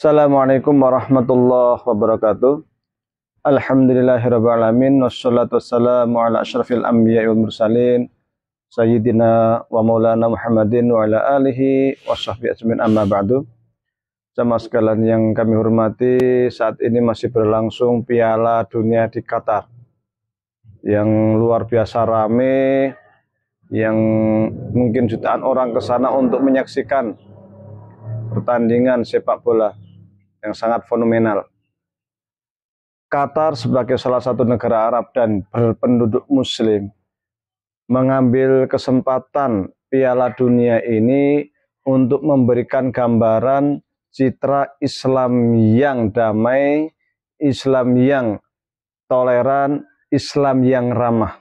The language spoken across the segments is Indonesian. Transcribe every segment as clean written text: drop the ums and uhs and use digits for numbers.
Assalamualaikum warahmatullahi wabarakatuh. Alhamdulillahirrabbilalamin. Wassalatu wassalamu ala asyrafil anbiya wal mursalin Sayyidina wa maulana Muhammadin wa ala alihi wa sahbihi ajmain, amma ba'du. Jamaah sekalian yang kami hormati, saat ini masih berlangsung Piala Dunia di Qatar yang luar biasa rame, yang mungkin jutaan orang ke sana untuk menyaksikan pertandingan sepak bola yang sangat fenomenal. Qatar sebagai salah satu negara Arab dan berpenduduk Muslim mengambil kesempatan Piala Dunia ini untuk memberikan gambaran citra Islam yang damai, Islam yang toleran, Islam yang ramah,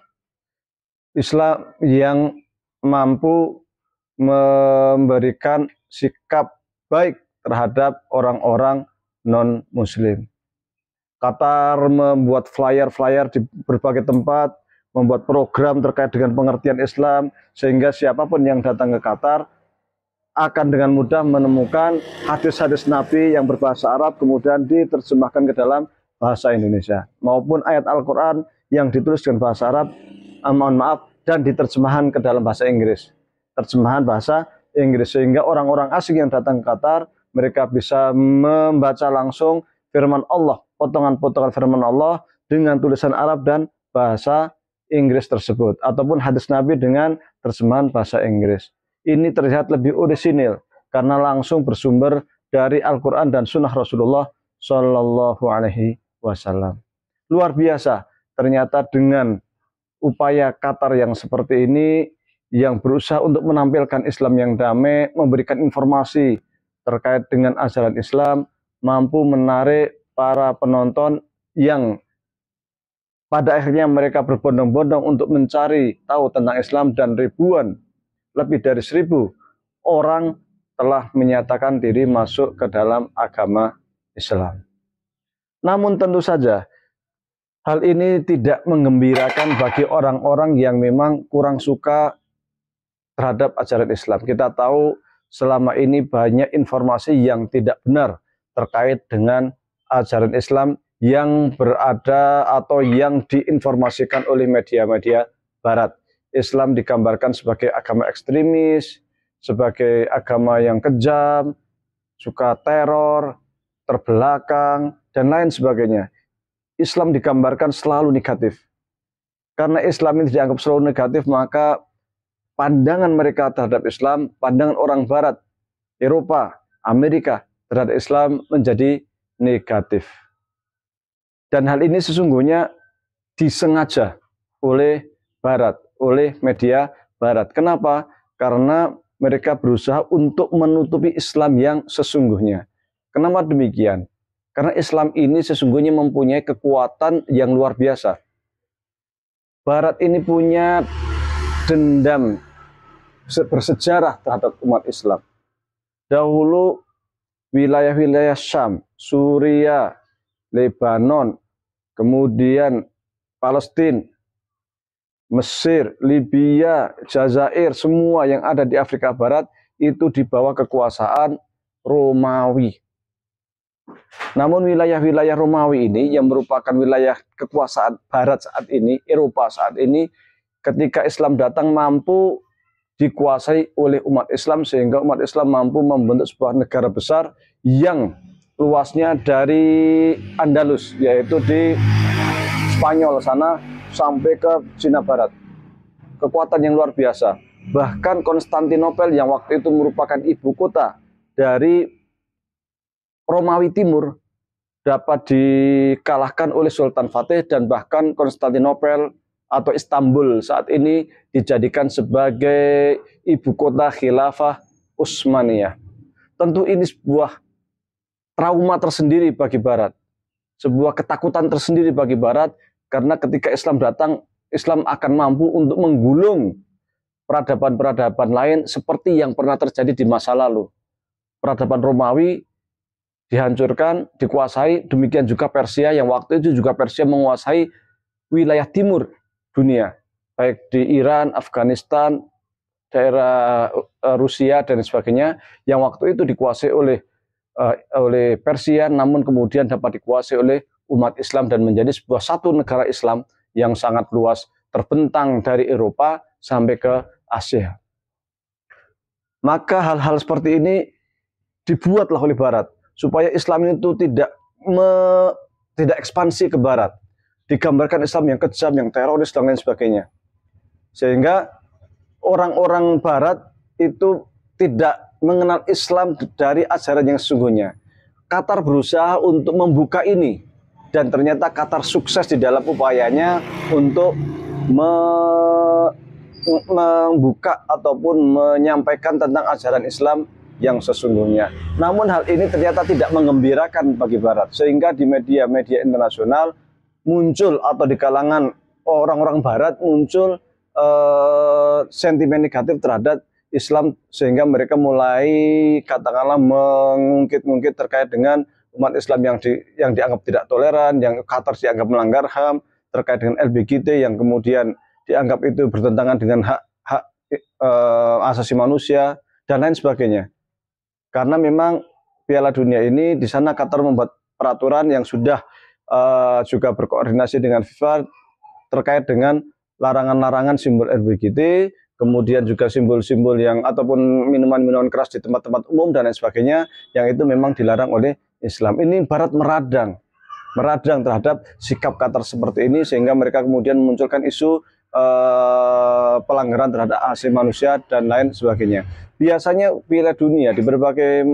Islam yang mampu memberikan sikap baik terhadap orang-orang non-Muslim. Qatar membuat flyer-flyer di berbagai tempat, membuat program terkait dengan pengertian Islam, sehingga siapapun yang datang ke Qatar akan dengan mudah menemukan hadis-hadis Nabi yang berbahasa Arab, kemudian diterjemahkan ke dalam bahasa Indonesia, maupun ayat Al-Quran yang ditulis dengan bahasa Arab, dan diterjemahkan ke dalam bahasa Inggris, terjemahan bahasa Inggris, sehingga orang-orang asing yang datang ke Qatar, mereka bisa membaca langsung firman Allah, potongan-potongan firman Allah dengan tulisan Arab dan bahasa Inggris tersebut, ataupun hadis Nabi dengan terjemahan bahasa Inggris. Ini terlihat lebih orisinil karena langsung bersumber dari Al-Quran dan Sunnah Rasulullah Shallallahu Alaihi Wasallam. Luar biasa ternyata dengan upaya Qatar yang seperti ini, yang berusaha untuk menampilkan Islam yang damai, memberikan informasi terkait dengan ajaran Islam, mampu menarik para penonton yang pada akhirnya mereka berbondong-bondong untuk mencari tahu tentang Islam, dan ribuan, lebih dari 1.000 orang telah menyatakan diri masuk ke dalam agama Islam. Namun tentu saja hal ini tidak menggembirakan bagi orang-orang yang memang kurang suka terhadap ajaran Islam. Kita tahu selama ini banyak informasi yang tidak benar terkait dengan ajaran Islam yang berada atau yang diinformasikan oleh media-media Barat. Islam digambarkan sebagai agama ekstremis, sebagai agama yang kejam, suka teror, terbelakang, dan lain sebagainya. Islam digambarkan selalu negatif. Karena Islam ini dianggap selalu negatif, maka pandangan mereka terhadap Islam, pandangan orang Barat, Eropa, Amerika terhadap Islam menjadi negatif. Dan hal ini sesungguhnya disengaja oleh Barat, oleh media Barat. Kenapa? Karena mereka berusaha untuk menutupi Islam yang sesungguhnya. Kenapa demikian? Karena Islam ini sesungguhnya mempunyai kekuatan yang luar biasa. Barat ini punya dendam bersejarah terhadap umat Islam. Dahulu wilayah-wilayah Syam, Suriah, Lebanon, kemudian Palestina, Mesir, Libya, Jazair, semua yang ada di Afrika Barat itu di bawah kekuasaan Romawi. Namun wilayah-wilayah Romawi ini yang merupakan wilayah kekuasaan Barat saat ini, Eropa saat ini, ketika Islam datang mampu dikuasai oleh umat Islam, sehingga umat Islam mampu membentuk sebuah negara besar yang luasnya dari Andalus, yaitu di Spanyol sana, sampai ke Cina Barat. Kekuatan yang luar biasa. Bahkan Konstantinopel yang waktu itu merupakan ibu kota dari Romawi Timur dapat dikalahkan oleh Sultan Fatih, dan bahkan Konstantinopel atau Istanbul saat ini dijadikan sebagai ibu kota Khilafah Utsmaniyah. Tentu ini sebuah trauma tersendiri bagi Barat, sebuah ketakutan tersendiri bagi Barat, karena ketika Islam datang, Islam akan mampu untuk menggulung peradaban-peradaban lain seperti yang pernah terjadi di masa lalu. Peradaban Romawi dihancurkan, dikuasai, demikian juga Persia, yang waktu itu juga Persia menguasai wilayah timur dunia, baik di Iran, Afghanistan, daerah Rusia dan sebagainya, yang waktu itu dikuasai oleh oleh Persia, namun kemudian dapat dikuasai oleh umat Islam dan menjadi sebuah satu negara Islam yang sangat luas, terbentang dari Eropa sampai ke Asia. Maka hal-hal seperti ini dibuatlah oleh Barat supaya Islam itu tidak ekspansi ke Barat. Digambarkan Islam yang kejam, yang teroris dan lain sebagainya. Sehingga orang-orang Barat itu tidak mengenal Islam dari ajaran yang sesungguhnya. Qatar berusaha untuk membuka ini, dan ternyata Qatar sukses di dalam upayanya untuk membuka ataupun menyampaikan tentang ajaran Islam yang sesungguhnya. Namun hal ini ternyata tidak menggembirakan bagi Barat, sehingga di media-media internasional muncul, atau di kalangan orang-orang Barat muncul sentimen negatif terhadap Islam, sehingga mereka mulai katakanlah mengungkit-ungkit terkait dengan umat Islam yang dianggap tidak toleran, yang Qatar dianggap melanggar HAM, terkait dengan LGBTQ yang kemudian dianggap itu bertentangan dengan hak asasi manusia dan lain sebagainya. Karena memang Piala Dunia ini di sana Qatar membuat peraturan yang sudah juga berkoordinasi dengan FIFA terkait dengan larangan-larangan simbol LGBTQ, kemudian juga simbol-simbol yang ataupun minuman-minuman keras di tempat-tempat umum dan lain sebagainya, yang itu memang dilarang oleh Islam. Ini Barat meradang terhadap sikap Qatar seperti ini, sehingga mereka kemudian memunculkan isu pelanggaran terhadap asasi manusia dan lain sebagainya. Biasanya Piala Dunia di berbagai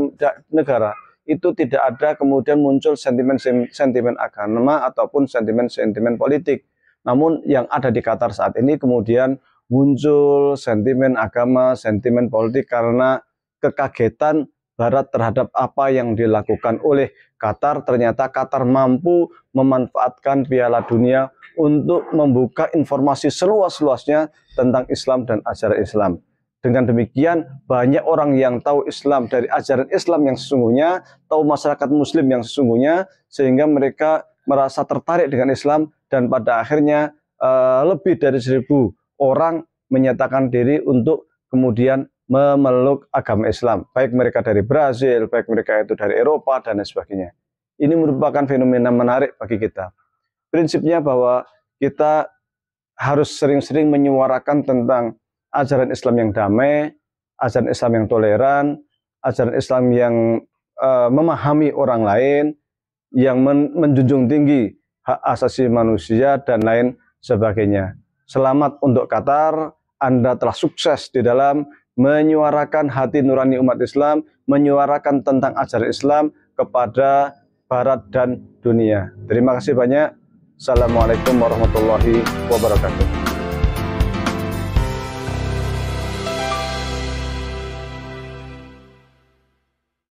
negara itu tidak ada kemudian muncul sentimen agama ataupun sentimen politik. Namun yang ada di Qatar saat ini kemudian muncul sentimen agama, sentimen politik karena kekagetan Barat terhadap apa yang dilakukan oleh Qatar. Ternyata Qatar mampu memanfaatkan Piala Dunia untuk membuka informasi seluas-luasnya tentang Islam dan ajaran Islam. Dengan demikian banyak orang yang tahu Islam dari ajaran Islam yang sesungguhnya, tahu masyarakat Muslim yang sesungguhnya, sehingga mereka merasa tertarik dengan Islam, dan pada akhirnya lebih dari 1.000 orang menyatakan diri untuk kemudian memeluk agama Islam, baik mereka dari Brazil, baik mereka itu dari Eropa dan lain sebagainya. Ini merupakan fenomena menarik bagi kita. Prinsipnya bahwa kita harus sering-sering menyuarakan tentang ajaran Islam yang damai, ajaran Islam yang toleran, ajaran Islam yang memahami orang lain, yang menjunjung tinggi hak asasi manusia dan lain sebagainya. Selamat untuk Qatar, Anda telah sukses di dalam menyuarakan hati nurani umat Islam, menyuarakan tentang ajaran Islam kepada Barat dan dunia. Terima kasih banyak. Assalamualaikum warahmatullahi wabarakatuh.